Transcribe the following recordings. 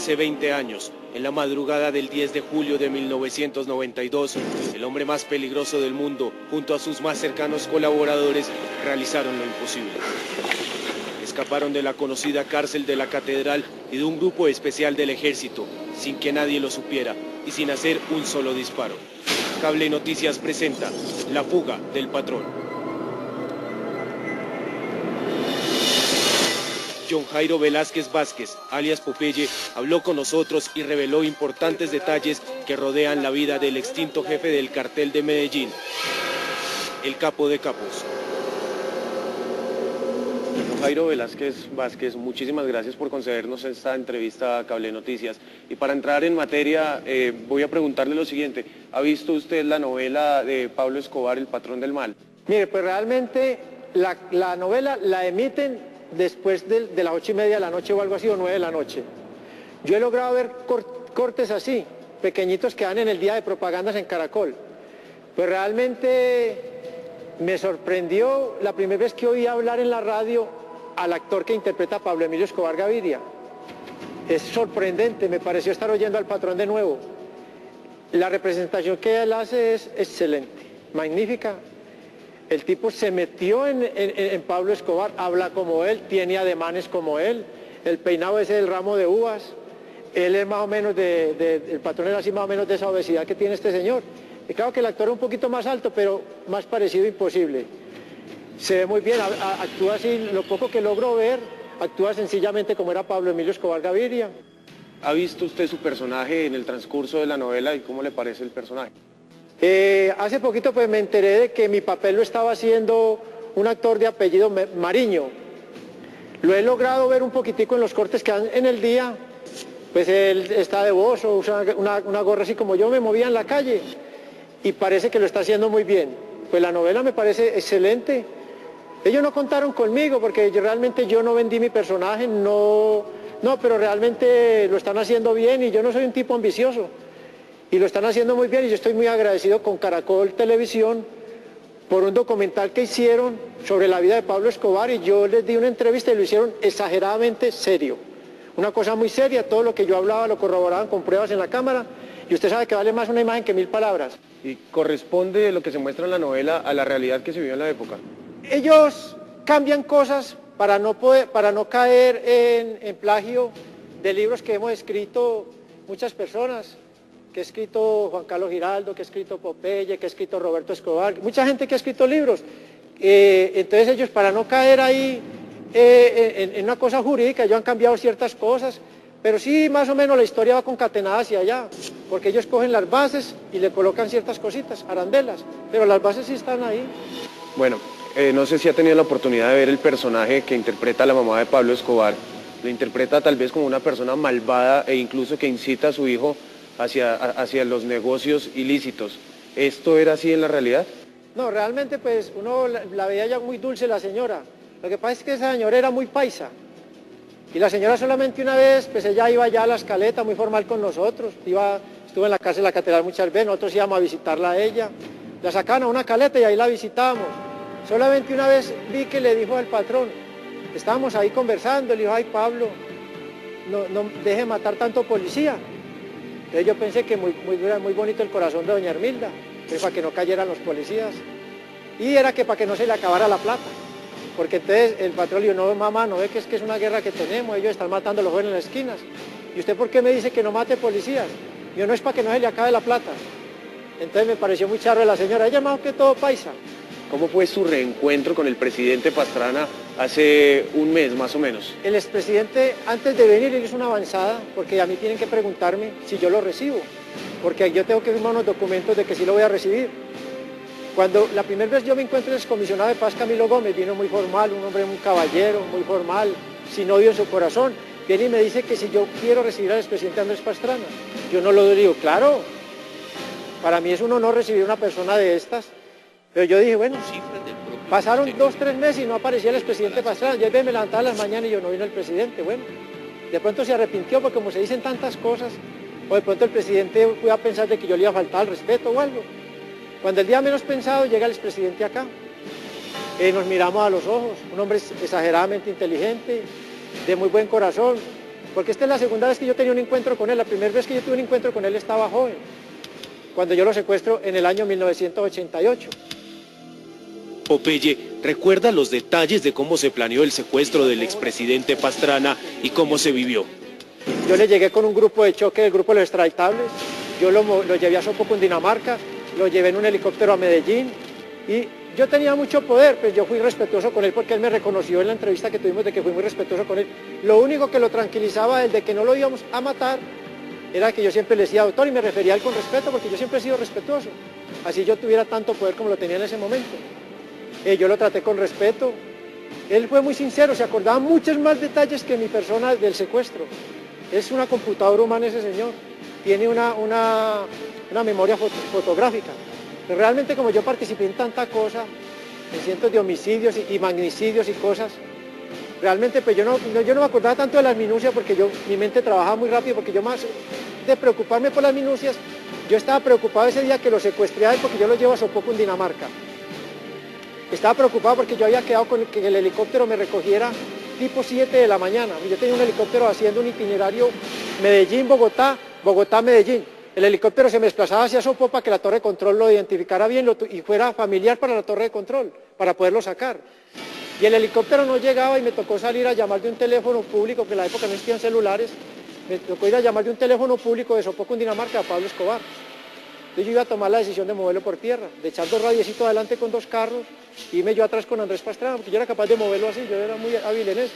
Hace 20 años, en la madrugada del 10 de julio de 1992, el hombre más peligroso del mundo, junto a sus más cercanos colaboradores, realizaron lo imposible. Escaparon de la conocida cárcel de la Catedral y de un grupo especial del ejército, sin que nadie lo supiera y sin hacer un solo disparo. Cable Noticias presenta La fuga del patrón. John Jairo Velázquez Vázquez, alias Popeye, habló con nosotros y reveló importantes detalles que rodean la vida del extinto jefe del cartel de Medellín, el capo de capos. Jairo Velázquez Vázquez, muchísimas gracias por concedernos esta entrevista a Cable Noticias. Y para entrar en materia, voy a preguntarle lo siguiente. ¿Ha visto usted la novela de Pablo Escobar, El patrón del mal? Mire, pues realmente la novela la emiten después de las 8:30 de la noche o algo así, o 9 de la noche. Yo he logrado ver cortes así, pequeñitos que dan en el día de propagandas en Caracol. Pues realmente me sorprendió la primera vez que oí hablar en la radio al actor que interpreta a Pablo Emilio Escobar Gaviria. Es sorprendente, me pareció estar oyendo al patrón de nuevo. La representación que él hace es excelente, magnífica. El tipo se metió en Pablo Escobar, habla como él, tiene ademanes como él, el peinado ese del ramo de uvas, él es más o menos el patrón era así más o menos de esa obesidad que tiene este señor. Y claro que el actor es un poquito más alto, pero más parecido imposible. Se ve muy bien, actúa así, lo poco que logro ver, actúa sencillamente como era Pablo Emilio Escobar Gaviria. ¿Ha visto usted su personaje en el transcurso de la novela y cómo le parece el personaje? Hace poquito pues me enteré de que mi papel lo estaba haciendo un actor de apellido Mariño. Lo he logrado ver un poquitico en los cortes que dan en el día. Pues él está de bozo, usa una gorra así como yo me movía en la calle y parece que lo está haciendo muy bien. Pues la novela me parece excelente. Ellos no contaron conmigo porque realmente yo no vendí mi personaje, no, pero realmente lo están haciendo bien y yo no soy un tipo ambicioso. Y lo están haciendo muy bien y yo estoy muy agradecido con Caracol Televisión por un documental que hicieron sobre la vida de Pablo Escobar y yo les di una entrevista y lo hicieron exageradamente serio. Una cosa muy seria, todo lo que yo hablaba lo corroboraban con pruebas en la cámara y usted sabe que vale más una imagen que 1000 palabras. ¿Y corresponde lo que se muestra en la novela a la realidad que se vivió en la época? Ellos cambian cosas para no caer en plagio de libros que hemos escrito muchas personas. Que ha escrito Juan Carlos Giraldo, que ha escrito Popeye, que ha escrito Roberto Escobar, mucha gente que ha escrito libros. Entonces ellos para no caer ahí en una cosa jurídica, ellos han cambiado ciertas cosas, pero sí más o menos la historia va concatenada hacia allá, porque ellos cogen las bases y le colocan ciertas cositas, arandelas, pero las bases sí están ahí. Bueno, no sé si ha tenido la oportunidad de ver el personaje que interpreta a la mamá de Pablo Escobar. Lo interpreta tal vez como una persona malvada e incluso que incita a su hijo hacia los negocios ilícitos. ¿Esto era así en la realidad? No, realmente pues uno la veía ya muy dulce la señora. Lo que pasa es que esa señora era muy paisa. Y la señora solamente una vez, pues ella iba ya a la Escaleta muy formal con nosotros. Estuvo en la cárcel de la Catedral muchas veces, nosotros íbamos a visitarla a ella. La sacaban a una caleta y ahí la visitábamos. Solamente una vez vi que le dijo al patrón, estábamos ahí conversando, le dijo, ay Pablo, no deje matar tanto policía. Entonces yo pensé que muy bonito el corazón de doña Hermilda, pues para que no cayeran los policías. Y era que para que no se le acabara la plata. Porque entonces el patrón le dijo, no mamá, no ve que es una guerra que tenemos, ellos están matando a los jóvenes en las esquinas. ¿Y usted por qué me dice que no mate policías? Yo no es para que no se le acabe la plata. Entonces me pareció muy charro de la señora, ella más que todo paisa. ¿Cómo fue su reencuentro con el presidente Pastrana hace un mes más o menos? El expresidente antes de venir él hizo una avanzada porque a mí tienen que preguntarme si yo lo recibo, porque yo tengo que firmar unos documentos de que sí lo voy a recibir. Cuando la primera vez yo me encuentro el excomisionado de Paz Camilo Gómez, vino muy formal, un hombre muy caballero, muy formal, sin odio en su corazón, viene y me dice que si yo quiero recibir al expresidente Andrés Pastrana. Yo no lo digo, claro, para mí es un honor recibir a una persona de estas. Pero yo dije, bueno, pasaron 2-3 meses y no aparecía el expresidente Pastrana. Yo me levantaba a las mañanas y yo no vino el presidente. Bueno, de pronto se arrepintió porque como se dicen tantas cosas, o de pronto el presidente fue a pensar de que yo le iba a faltar al respeto o algo. Cuando el día menos pensado llega el expresidente acá, nos miramos a los ojos, un hombre exageradamente inteligente, de muy buen corazón, porque esta es la segunda vez que yo tenía un encuentro con él. La primera vez que yo tuve un encuentro con él estaba joven, cuando yo lo secuestro en el año 1988. Popeye recuerda los detalles de cómo se planeó el secuestro del expresidente Pastrana y cómo se vivió. Yo le llegué con un grupo de choque del grupo de los extraditables, yo lo llevé a Cundinamarca, lo llevé en un helicóptero a Medellín y yo tenía mucho poder, pues yo fui respetuoso con él porque él me reconoció en la entrevista que tuvimos de que fui muy respetuoso con él. Lo único que lo tranquilizaba el de que no lo íbamos a matar era que yo siempre le decía doctor y me refería a él con respeto porque yo siempre he sido respetuoso, así yo tuviera tanto poder como lo tenía en ese momento. Yo lo traté con respeto, él fue muy sincero, se acordaba muchos más detalles que mi persona del secuestro. Es una computadora humana ese señor, tiene una memoria fotográfica. Pero realmente como yo participé en tanta cosa, en cientos de homicidios y magnicidios y cosas, realmente pues yo no me acordaba tanto de las minucias porque mi mente trabajaba muy rápido, porque yo más de preocuparme por las minucias, yo estaba preocupado ese día que lo secuestré a él porque yo lo llevo a Sopó, Cundinamarca. Estaba preocupado porque yo había quedado con que el helicóptero me recogiera tipo 7 de la mañana. Yo tenía un helicóptero haciendo un itinerario Medellín-Bogotá, Bogotá-Medellín. El helicóptero se me desplazaba hacia Sopó para que la torre de control lo identificara bien y fuera familiar para la torre de control, para poderlo sacar. Y el helicóptero no llegaba y me tocó salir a llamar de un teléfono público, que en la época no existían celulares, me tocó ir a llamar de un teléfono público de Sopó, Cundinamarca, a Pablo Escobar. Entonces yo iba a tomar la decisión de moverlo por tierra, de echar 2 radiecitos adelante con 2 carros, y irme yo atrás con Andrés Pastrana, porque yo era capaz de moverlo así, yo era muy hábil en eso,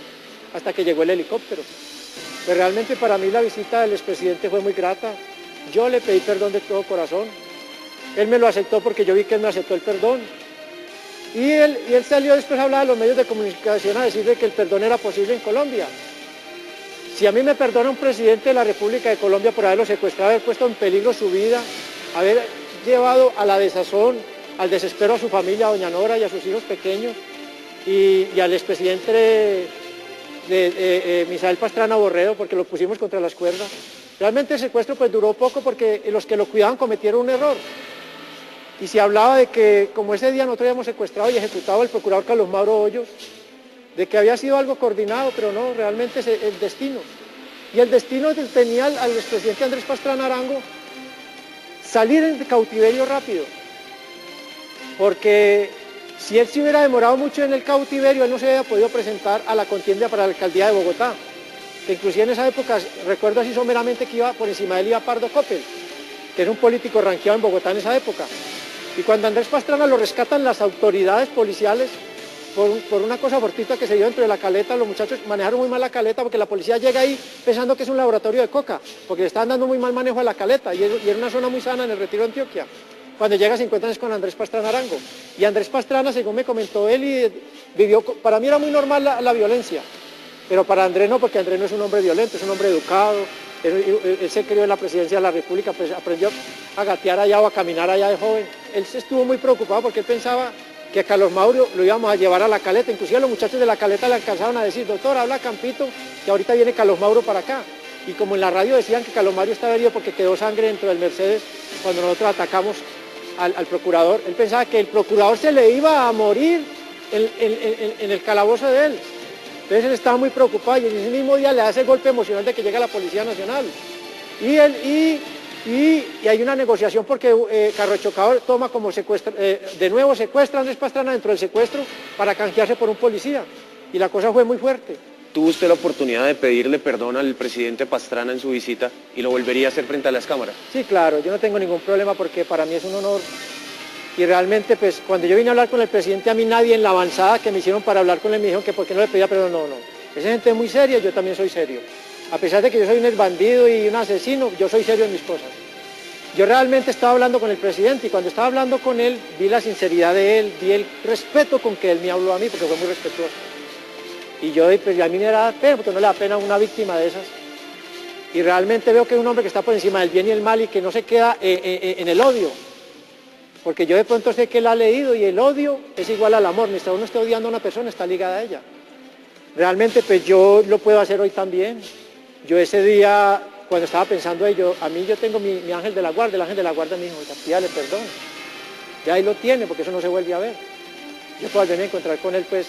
hasta que llegó el helicóptero. Pero realmente para mí la visita del expresidente fue muy grata, yo le pedí perdón de todo corazón, él me lo aceptó porque yo vi que él me aceptó el perdón, y él salió después a hablar a los medios de comunicación a decirle que el perdón era posible en Colombia. Si a mí me perdona un presidente de la República de Colombia por haberlo secuestrado, haber puesto en peligro su vida, haber llevado a la desazón, al desespero a su familia, a doña Nora y a sus hijos pequeños, y al expresidente Misael Pastrana Borrero, porque lo pusimos contra las cuerdas. Realmente el secuestro pues duró poco porque los que lo cuidaban cometieron un error. Y se hablaba de que, como ese día nosotros habíamos secuestrado y ejecutado al procurador Carlos Mauro Hoyos, de que había sido algo coordinado, pero no, realmente es el destino. Y el destino tenía al expresidente Andrés Pastrana Arango salir en cautiverio rápido, porque si él se hubiera demorado mucho en el cautiverio, él no se había podido presentar a la contienda para la alcaldía de Bogotá, que inclusive en esa época, recuerdo así someramente que iba por encima de él iba Pardo Coppel, que era un político ranqueado en Bogotá en esa época. Y cuando Andrés Pastrana lo rescatan las autoridades policiales por una cosa fortuita que se dio dentro de la caleta, los muchachos manejaron muy mal la caleta porque la policía llega ahí pensando que es un laboratorio de coca, porque le estaban dando muy mal manejo a la caleta y era una zona muy sana en el Retiro de Antioquia. Cuando llega se encuentran con Andrés Pastrana Arango. Y Andrés Pastrana, según me comentó él, vivió, para mí era muy normal la violencia, pero para Andrés no, porque Andrés no es un hombre violento, es un hombre educado. Él se crió en la presidencia de la República, pues aprendió a gatear allá o a caminar allá de joven. Él se estuvo muy preocupado porque él pensaba que a Carlos Mauro lo íbamos a llevar a la caleta. Inclusive los muchachos de la caleta le alcanzaron a decir, doctor, habla Campito, que ahorita viene Carlos Mauro para acá. Y como en la radio decían que Carlos Mauro estaba herido porque quedó sangre dentro del Mercedes cuando nosotros atacamos al procurador, él pensaba que el procurador se le iba a morir en el calabozo de él. Entonces él estaba muy preocupado y en ese mismo día le hace el golpe emocional de que llega la Policía Nacional. Y hay una negociación porque Carro Chocador toma como secuestro, de nuevo secuestra a Andrés Pastrana dentro del secuestro para canjearse por un policía. Y la cosa fue muy fuerte. ¿Tuvo usted la oportunidad de pedirle perdón al presidente Pastrana en su visita y lo volvería a hacer frente a las cámaras? Sí, claro, yo no tengo ningún problema porque para mí es un honor. Y realmente, pues, cuando yo vine a hablar con el presidente, a mí nadie en la avanzada que me hicieron para hablar con él me dijeron que por qué no le pedía perdón. No. Esa gente es muy seria, yo también soy serio. A pesar de que yo soy un bandido y un asesino, yo soy serio en mis cosas. Yo realmente estaba hablando con el presidente y cuando estaba hablando con él, vi la sinceridad de él, vi el respeto con que él me habló a mí, porque fue muy respetuoso. Y yo, pues, a mí me da pena, porque no le da pena a una víctima de esas. Y realmente veo que es un hombre que está por encima del bien y el mal y que no se queda en el odio. Porque yo de pronto sé que él ha leído y el odio es igual al amor. Mientras uno esté odiando a una persona, está ligada a ella. Realmente, pues yo lo puedo hacer hoy también. Yo ese día, cuando estaba pensando ello, a mí yo tengo mi ángel de la guarda, el ángel de la guarda me dijo, pídale perdón. Ya ahí lo tiene, porque eso no se vuelve a ver. Yo puedo volverme a encontrar con él, pues,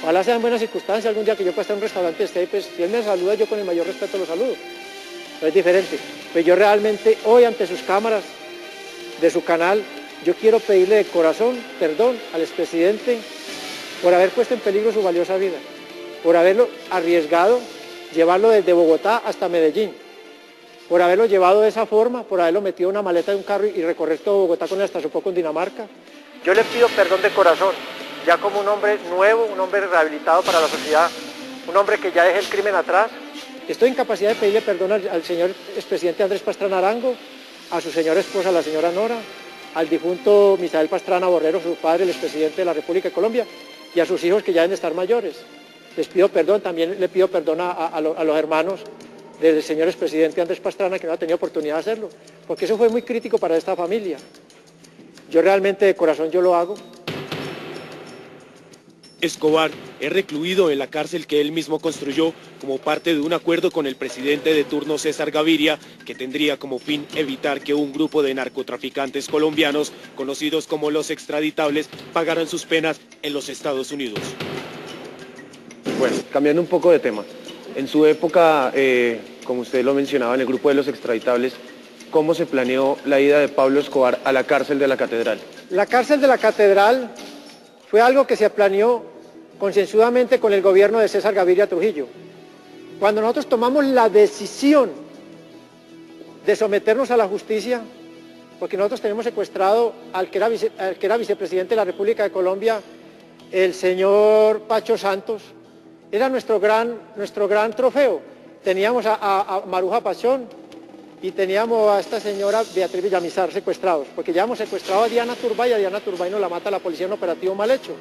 Ojalá sea en buenas circunstancias, algún día que yo pueda estar en un restaurante esté, pues si él me saluda, yo con el mayor respeto lo saludo. Pero es diferente. Pues yo realmente hoy ante sus cámaras de su canal, yo quiero pedirle de corazón perdón al expresidente por haber puesto en peligro su valiosa vida, por haberlo arriesgado, llevarlo desde Bogotá hasta Medellín, por haberlo llevado de esa forma, por haberlo metido en una maleta de un carro y recorrer todo Bogotá con él hasta su poco en Dinamarca. Yo le pido perdón de corazón, ya como un hombre nuevo, un hombre rehabilitado para la sociedad, un hombre que ya deje el crimen atrás. Estoy en capacidad de pedirle perdón al señor expresidente Andrés Pastrana Arango, a su señora esposa, la señora Nora, al difunto Misael Pastrana Borrero, su padre, el expresidente de la República de Colombia, y a sus hijos que ya deben de estar mayores. Les pido perdón, también le pido perdón a los hermanos del señor expresidente Andrés Pastrana, que no ha tenido oportunidad de hacerlo, porque eso fue muy crítico para esta familia. Yo realmente de corazón yo lo hago. Escobar es recluido en la cárcel que él mismo construyó como parte de un acuerdo con el presidente de turno César Gaviria, que tendría como fin evitar que un grupo de narcotraficantes colombianos, conocidos como los extraditables, pagaran sus penas en los Estados Unidos. Bueno, cambiando un poco de tema, en su época, como usted lo mencionaba, en el grupo de los extraditables, ¿cómo se planeó la ida de Pablo Escobar a la cárcel de la Catedral? La cárcel de la Catedral fue algo que se planeó concienzudamente con el gobierno de César Gaviria Trujillo. Cuando nosotros tomamos la decisión de someternos a la justicia, porque nosotros tenemos secuestrado al que era vicepresidente de la República de Colombia, el señor Pacho Santos, era nuestro gran trofeo. Teníamos a Maruja Pachón y teníamos a esta señora Beatriz Villamizar secuestrados, porque ya hemos secuestrado a Diana Turbay, y a Diana Turbay nos la mata la policía en un operativo mal hecho.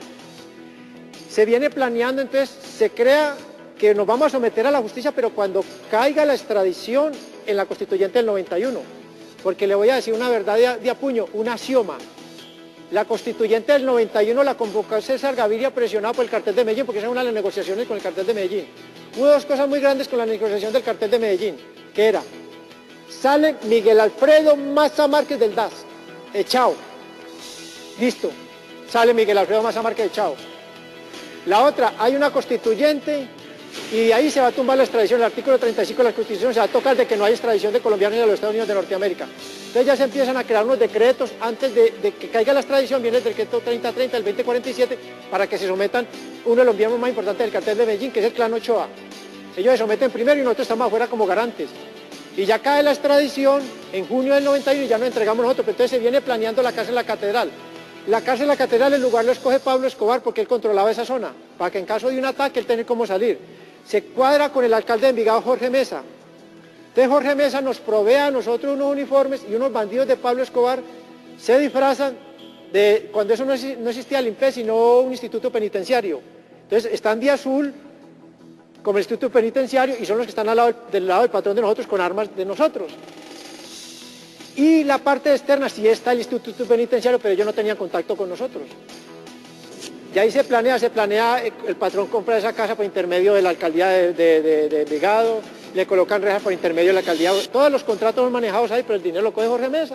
Se viene planeando, entonces se crea que nos vamos a someter a la justicia, pero cuando caiga la extradición en la constituyente del 91, porque le voy a decir una verdad de apuño, un axioma. La constituyente del 91 la convocó César Gaviria presionado por el cartel de Medellín, porque esa es una de las negociaciones con el cartel de Medellín. Hubo dos cosas muy grandes con la negociación del cartel de Medellín, que era, sale Miguel Alfredo Maza Márquez del DAS, echao, listo, sale Miguel Alfredo Maza Márquez echao. La otra, hay una constituyente y ahí se va a tumbar la extradición, el artículo 35 de la Constitución se va a tocar de que no hay extradición de colombianos a los Estados Unidos de Norteamérica. Entonces ya se empiezan a crear unos decretos antes de que caiga la extradición, viene el decreto 3030 del 2047 para que se sometan uno de los miembros más importantes del cartel de Medellín, que es el clan Ochoa. Ellos se someten primero y nosotros estamos afuera como garantes. Y ya cae la extradición en junio del 91 y ya nos entregamos nosotros, pero entonces se viene planeando la cárcel de la Catedral. La cárcel de la Catedral, el lugar lo escoge Pablo Escobar porque él controlaba esa zona, para que en caso de un ataque él tenga cómo salir. Se cuadra con el alcalde de Envigado, Jorge Mesa. Entonces Jorge Mesa nos provee a nosotros unos uniformes y unos bandidos de Pablo Escobar se disfrazan de, cuando eso no existía el INPE, sino un instituto penitenciario. Entonces están de azul como el instituto penitenciario y son los que están del lado del patrón de nosotros con armas de nosotros. Y la parte externa sí está el instituto penitenciario, pero ellos no tenían contacto con nosotros. Y ahí se planea, el patrón compra esa casa por intermedio de la alcaldía de Envigado, le colocan rejas por intermedio de la alcaldía, todos los contratos son manejados ahí, pero el dinero lo coge Jorge Mesa.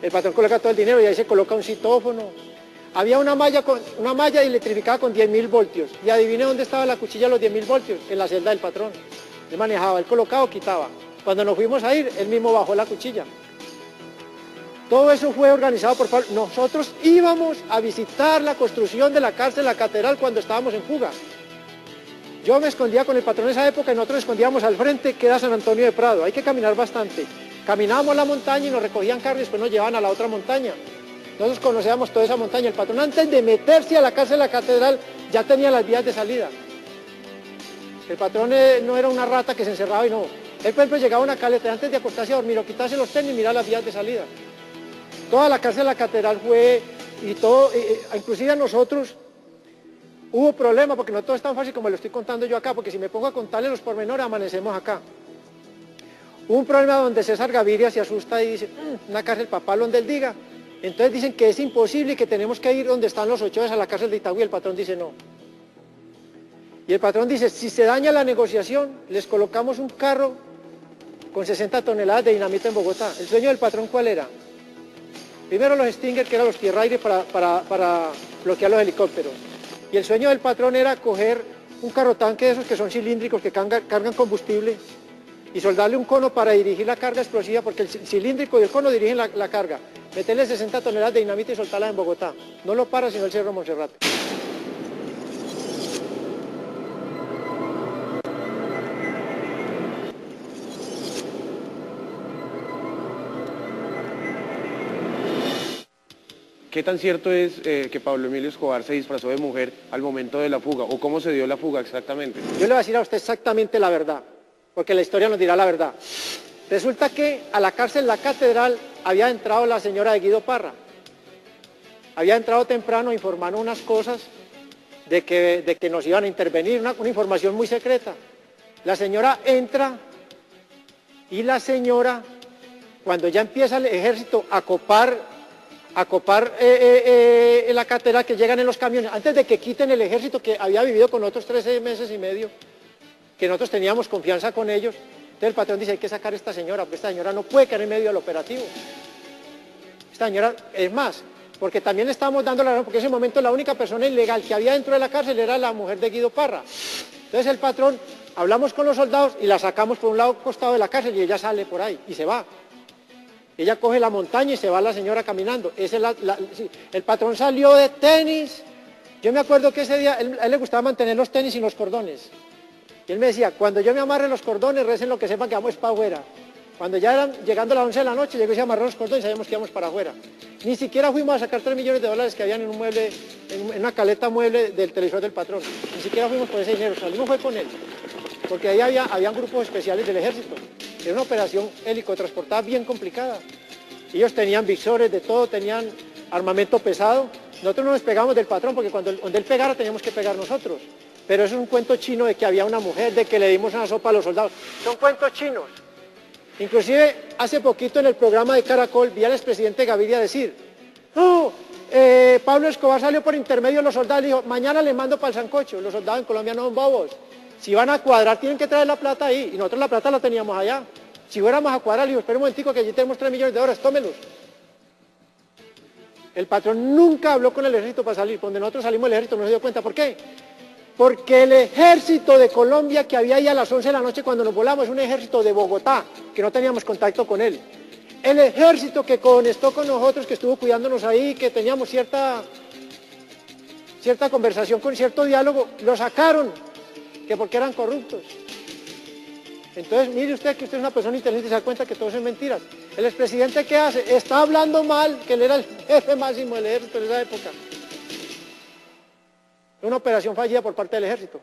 El patrón coloca todo el dinero y ahí se coloca un citófono. Había una malla electrificada con 10.000 voltios, y adivine dónde estaba la cuchilla de los 10.000 voltios, en la celda del patrón. Él manejaba, él colocaba o quitaba. Cuando nos fuimos a ir, él mismo bajó la cuchilla. Todo eso fue organizado por Pablo. Nosotros íbamos a visitar la construcción de la cárcel, la Catedral, cuando estábamos en fuga. Yo me escondía con el patrón en esa época y nosotros escondíamos al frente, que era San Antonio de Prado. Hay que caminar bastante. Caminábamos la montaña y nos recogían carros y después nos llevaban a la otra montaña. Nosotros conocíamos toda esa montaña. El patrón, antes de meterse a la cárcel, la Catedral, ya tenía las vías de salida. El patrón no era una rata que se encerraba y no. Él, por ejemplo, llegaba a una caleta antes de acostarse a dormir o quitarse los tenis y mirar las vías de salida. Toda la cárcel de la Catedral fue, y todo, inclusive a nosotros hubo problemas, porque no todo es tan fácil como lo estoy contando yo acá, porque si me pongo a contarle los pormenores, amanecemos acá. Hubo un problema donde César Gaviria se asusta y dice, una cárcel papal donde él diga. Entonces dicen que es imposible y que tenemos que ir donde están los Ochoas, a la cárcel de Itagüí. El patrón dice no. Y el patrón dice, si se daña la negociación, les colocamos un carro con 60 toneladas de dinamita en Bogotá. ¿El sueño del patrón cuál era? Primero los Stinger, que eran los tierra-aire para bloquear los helicópteros. Y el sueño del patrón era coger un carrotanque de esos que son cilíndricos, que cargan combustible, y soldarle un cono para dirigir la carga explosiva, porque el cilíndrico y el cono dirigen la carga. Meterle 60 toneladas de dinamita y soltarla en Bogotá. No lo para sino el Cerro Monserrate. ¿Qué tan cierto es que Pablo Emilio Escobar se disfrazó de mujer al momento de la fuga? ¿O cómo se dio la fuga exactamente? Yo le voy a decir a usted exactamente la verdad, porque la historia nos dirá la verdad. Resulta que a la cárcel La Catedral había entrado la señora de Guido Parra. Había entrado temprano informando unas cosas de que nos iban a intervenir, una información muy secreta. La señora entra y la señora, cuando ya empieza el ejército a copar la catedral, que llegan en los camiones, antes de que quiten el ejército que había vivido con nosotros 13 meses y medio, que nosotros teníamos confianza con ellos, entonces el patrón dice, hay que sacar a esta señora, porque esta señora no puede quedar en medio del operativo. Esta señora, es más, porque también le estábamos dando la razón, porque en ese momento la única persona ilegal que había dentro de la cárcel era la mujer de Guido Parra. Entonces el patrón, hablamos con los soldados y la sacamos por un lado costado de la cárcel y ella sale por ahí y se va. Ella coge la montaña y se va la señora caminando. Sí. El patrón salió de tenis. Yo me acuerdo que ese día a él le gustaba mantener los tenis sin los cordones. Y él me decía, cuando yo me amarre los cordones, recen lo que sepan que vamos para afuera. Cuando ya eran llegando a las 11 de la noche, llegó y se amarró los cordones y sabíamos que íbamos para afuera. Ni siquiera fuimos a sacar $3 millones que habían en un mueble, en una caleta mueble del televisor del patrón. Ni siquiera fuimos por ese dinero, salimos fue con él. Porque ahí habían grupos especiales del ejército. Era una operación helicotransportada bien complicada. Ellos tenían visores de todo, tenían armamento pesado. Nosotros no nos pegamos del patrón porque donde él pegara teníamos que pegar nosotros. Pero eso es un cuento chino de que había una mujer, de que le dimos una sopa a los soldados. Son cuentos chinos. Inclusive hace poquito en el programa de Caracol vi al expresidente Gaviria decir, no, Pablo Escobar salió por intermedio de los soldados y dijo, mañana le mando para el sancocho. Los soldados en Colombia no son bobos. Si van a cuadrar, tienen que traer la plata ahí. Y nosotros la plata la teníamos allá. Si fuéramos a cuadrar, le digo, espera un momentico que allí tenemos $3 millones, tómelos. El patrón nunca habló con el ejército para salir. Donde nosotros salimos, el ejército no se dio cuenta. ¿Por qué? Porque el ejército de Colombia que había ahí a las 11 de la noche cuando nos volamos es un ejército de Bogotá, que no teníamos contacto con él. El ejército que conectó con nosotros, que estuvo cuidándonos ahí, que teníamos cierta conversación, con cierto diálogo, lo sacaron, que porque eran corruptos. Entonces, mire usted que usted es una persona inteligente y se da cuenta que todo eso es mentiras. El expresidente, ¿qué hace? Está hablando mal, que él era el jefe máximo del ejército en esa época. Una operación fallida por parte del ejército.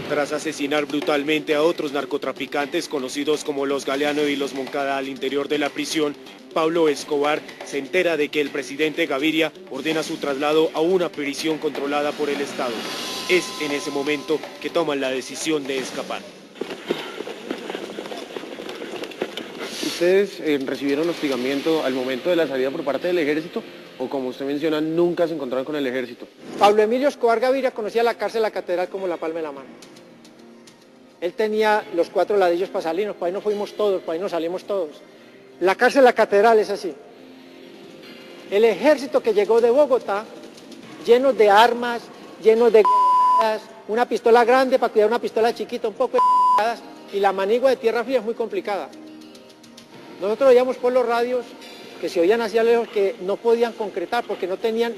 Tras asesinar brutalmente a otros narcotraficantes conocidos como los Galeano y los Moncada al interior de la prisión, Pablo Escobar se entera de que el presidente Gaviria ordena su traslado a una prisión controlada por el Estado. Es en ese momento que toman la decisión de escapar. ¿Ustedes recibieron hostigamiento al momento de la salida por parte del ejército? O como usted menciona, nunca se encontraron con el ejército. Pablo Emilio Escobar Gaviria conocía la cárcel La Catedral como la palma de la mano. Él tenía los 4 ladrillos para salirnos, para ahí nos fuimos todos, para ahí nos salimos todos. La cárcel La Catedral es así. El ejército que llegó de Bogotá, lleno de armas, lleno de una pistola grande para cuidar una pistola chiquita, un poco de y la manigua de tierra fría es muy complicada. Nosotros oíamos por los radios que se oían hacia lejos que no podían concretar porque no tenían,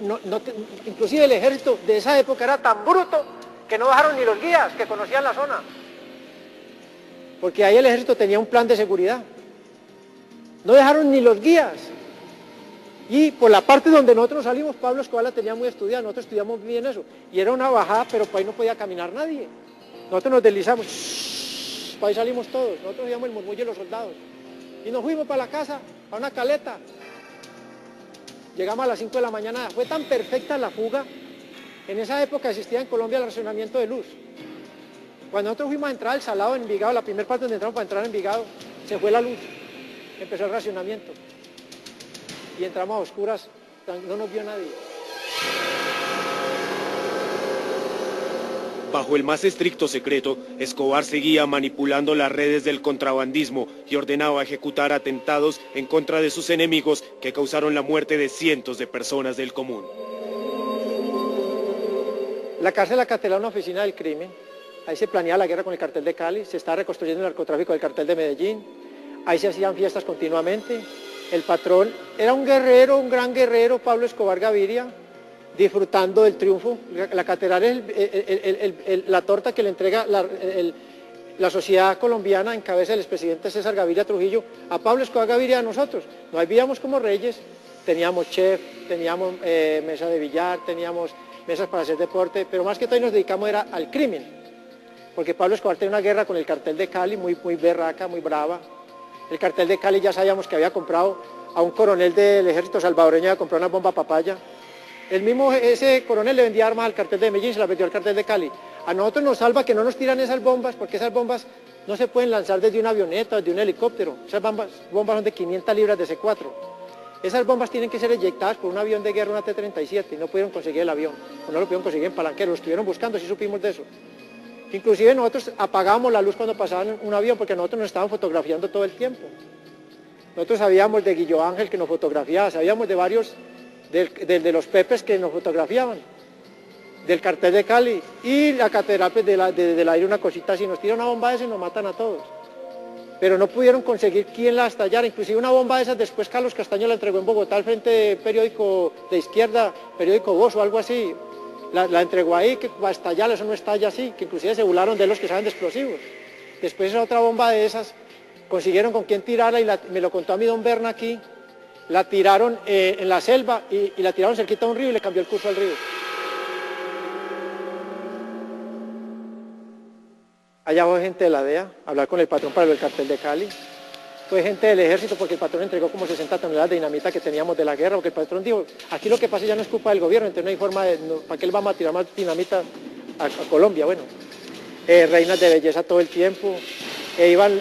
inclusive el ejército de esa época era tan bruto que no bajaron ni los guías que conocían la zona. Porque ahí el ejército tenía un plan de seguridad. No dejaron ni los guías. Y por la parte donde nosotros salimos, Pablo Escobar la tenía muy estudiada, nosotros estudiamos bien eso. Y era una bajada, pero por ahí no podía caminar nadie. Nosotros nos deslizamos, por ahí salimos todos, nosotros oíamos el murmullo de los soldados. Y nos fuimos para la casa, a una caleta. Llegamos a las 5 de la mañana, fue tan perfecta la fuga. En esa época existía en Colombia el racionamiento de luz. Cuando nosotros fuimos a entrar al Salado en Envigado, la primera parte donde entramos para entrar en Envigado, se fue la luz, empezó el racionamiento. Y entramos a oscuras, no nos vio nadie. Bajo el más estricto secreto, Escobar seguía manipulando las redes del contrabandismo y ordenaba ejecutar atentados en contra de sus enemigos que causaron la muerte de cientos de personas del común. La cárcel La Catedral era una oficina del crimen. Ahí se planeaba la guerra con el cartel de Cali, se estaba reconstruyendo el narcotráfico del cartel de Medellín. Ahí se hacían fiestas continuamente. El patrón era un guerrero, un gran guerrero, Pablo Escobar Gaviria, disfrutando del triunfo. La catedral es la torta que le entrega la sociedad colombiana en cabeza del expresidente César Gaviria Trujillo a Pablo Escobar Gaviria, a nosotros. Nos vivíamos como reyes, teníamos chef, teníamos mesa de billar, teníamos mesas para hacer deporte, pero más que todo nos dedicamos era al crimen, porque Pablo Escobar tenía una guerra con el cartel de Cali, muy berraca, muy brava. El cartel de Cali ya sabíamos que había comprado a un coronel del ejército salvadoreño, había comprado una bomba papaya. Ese coronel le vendía armas al cartel de Medellín, se las vendió al cartel de Cali. A nosotros nos salva que no nos tiran esas bombas, porque esas bombas no se pueden lanzar desde una avioneta o desde un helicóptero. Esas bombas son de 500 libras de C4. Esas bombas tienen que ser eyectadas por un avión de guerra, una T-37, y no pudieron conseguir el avión. O no lo pudieron conseguir en Palanquero, lo estuvieron buscando, sí supimos de eso. Inclusive nosotros apagábamos la luz cuando pasaban un avión, porque nosotros nos estaban fotografiando todo el tiempo. Nosotros sabíamos de Guillo Ángel que nos fotografiaba, sabíamos de varios, de los Pepes que nos fotografiaban, del cartel de Cali, y la catedral pues, del aire una cosita así, nos tiran una bomba de esas y nos matan a todos. Pero no pudieron conseguir quién la estallara, inclusive una bomba de esas después Carlos Castaño la entregó en Bogotá al frente periódico de izquierda, periódico Voz o algo así, la entregó ahí, que va a estallar, eso no estalla así, que inclusive se burlaron de los que saben de explosivos. Después esa otra bomba de esas, consiguieron con quién tirarla y me lo contó a mí don Berna aquí, la tiraron en la selva y la tiraron cerquita a un río y le cambió el curso al río. Allá fue gente de la DEA, a hablar con el patrón para el cartel de Cali. Fue gente del ejército porque el patrón entregó como 60 toneladas de dinamita que teníamos de la guerra, porque el patrón dijo, aquí lo que pasa ya no es culpa del gobierno, entonces no hay forma de, ¿para qué le vamos a tirar más dinamita a Colombia? Bueno, reinas de belleza todo el tiempo, iban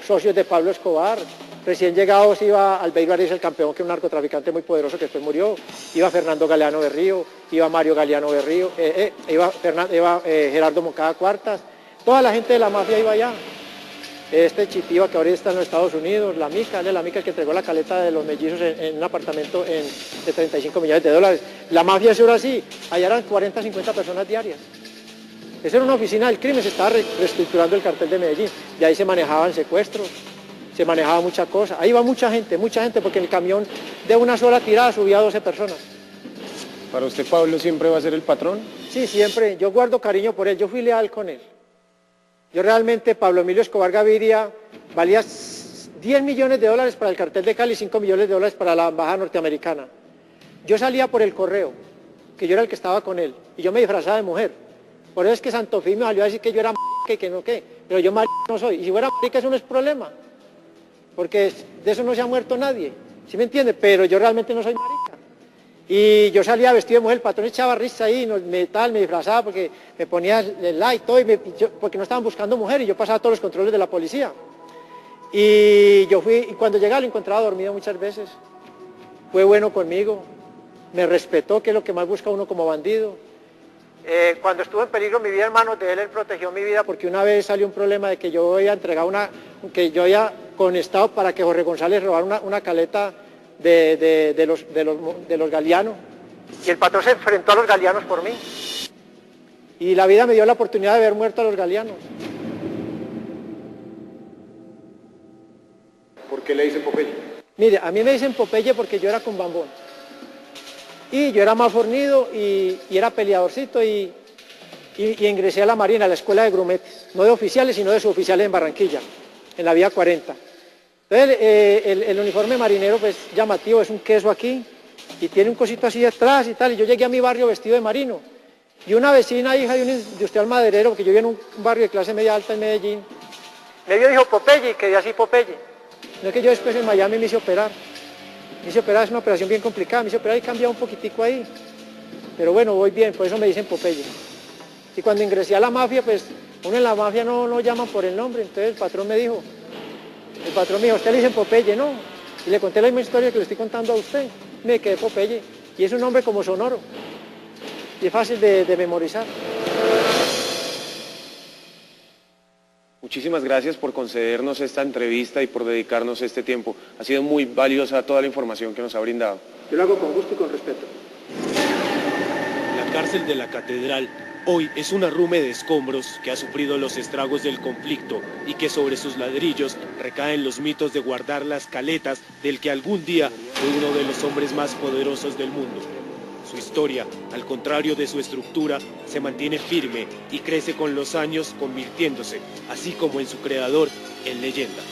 socios de Pablo Escobar, recién llegados iba Albeiro Arias, el campeón, que es un narcotraficante muy poderoso que después murió, iba Fernando Galeano Berrío, iba Mario Galeano Berrío, iba Gerardo Moncada Cuartas, toda la gente de la mafia iba allá. Chitiva que ahora está en los Estados Unidos, la Mica el que entregó la caleta de los mellizos en un apartamento de 35 millones de dólares. La mafia eso era así, allá eran 40, 50 personas diarias. Esa era una oficina del crimen, se estaba reestructurando el cartel de Medellín, de ahí se manejaban secuestros, se manejaba mucha cosa. Ahí iba mucha gente, porque en el camión de una sola tirada subía 12 personas. ¿Para usted Pablo siempre va a ser el patrón? Sí, siempre, yo guardo cariño por él, yo fui leal con él. Yo realmente, Pablo Emilio Escobar Gaviria, valía 10 millones de dólares para el cartel de Cali y 5 millones de dólares para la embajada norteamericana. Yo salía por el correo, que yo era el que estaba con él, y yo me disfrazaba de mujer. Por eso es que Santofí me salió a decir que yo era marica y que no qué, pero yo marica no soy. Y si fuera marica eso no es problema, porque de eso no se ha muerto nadie, ¿sí me entiende? Pero yo realmente no soy marica. Y yo salía vestido de mujer, el patrón echaba risa ahí, me disfrazaba porque me ponía el like, todo, porque no estaban buscando mujeres, y yo pasaba todos los controles de la policía. Y yo fui, y cuando llegaba lo encontraba dormido muchas veces. Fue bueno conmigo, me respetó, que es lo que más busca uno como bandido. Cuando estuvo en peligro mi vida en manos de él, él protegió mi vida, porque una vez salió un problema de que yo había entregado que yo había conestado para que Jorge González robara una caleta de los galeanos, y el patrón se enfrentó a los galeanos por mí, y la vida me dio la oportunidad de ver muerto a los galeanos. ¿Por qué le dicen Popeye? Mire, a mí me dicen Popeye porque yo era con bambón, y yo era más fornido, y era peleadorcito, y ingresé a la Marina, a la escuela de grumetes, no de oficiales, sino de suboficiales en Barranquilla, en la vía 40. Entonces el uniforme marinero pues llamativo, es un queso aquí y tiene un cosito así atrás y tal, y yo llegué a mi barrio vestido de marino, y una vecina, hija de un industrial maderero, porque yo vivía en un barrio de clase media alta en Medellín, me vio y dijo Popeye, y quedé así Popeye. No es que yo después en Miami me hice operar, es una operación bien complicada, me hice operar y cambiaba un poquitico ahí, pero bueno, voy bien, por eso me dicen Popeye. Y cuando ingresé a la mafia, pues uno en la mafia no llaman por el nombre, entonces el patrón me dijo, usted le dicen Popeye, ¿no? Y le conté la misma historia que le estoy contando a usted. Me quedé Popeye. Y es un nombre como sonoro. Y es fácil de memorizar. Muchísimas gracias por concedernos esta entrevista y por dedicarnos este tiempo. Ha sido muy valiosa toda la información que nos ha brindado. Yo lo hago con gusto y con respeto. cárcel de la Catedral hoy es un arrume de escombros que ha sufrido los estragos del conflicto y que sobre sus ladrillos recaen los mitos de guardar las caletas del que algún día fue uno de los hombres más poderosos del mundo. Su historia, al contrario de su estructura, se mantiene firme y crece con los años, convirtiéndose, así como en su creador, en leyenda.